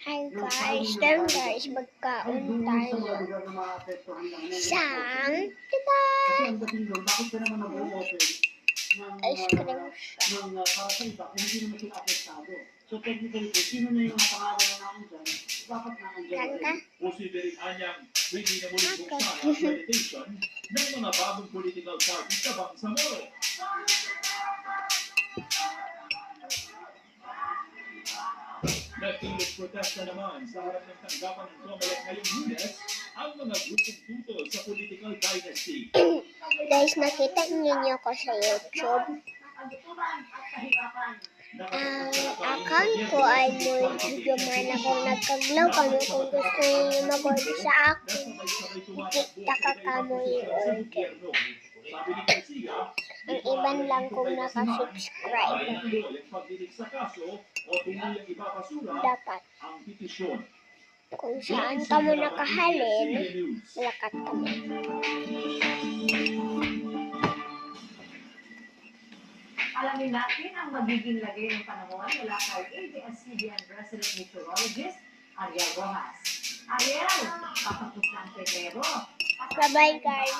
Hi guys, then guys, magkaon tayo. Sang, diba? Ice cream siya. Para sa iba, kung hindi naman sila apektado. So technically, kung sino na yung pangalan na namin dyan, dapat na andyan. Kanta? Posibleng anyang hindi na muling buksan ang accreditation ng mga bagong political party sa Bangsamoro. Nagtuloy protesta naman sa harap ng tanggapan ng Comelec ngayong Lunes ang mga grupong tutol sa political dynasty. Guys, nakita niyo ko sa YouTube. Ang account ko ay may video man akong nagkaglaw kami kung gusto niyo mag-order sa akin. Kita ka kamo i-order. Ang iban lang kung nakasubscribe. Dapat. Kung saan ka mo nakahalin, lakat kami. Alamin natin ang magiging lagay ng panahon mula kay ABS-CBN resident meteorologist Ariel Rojas. Ariel, patapos na ang Pebrero. Bye-bye guys.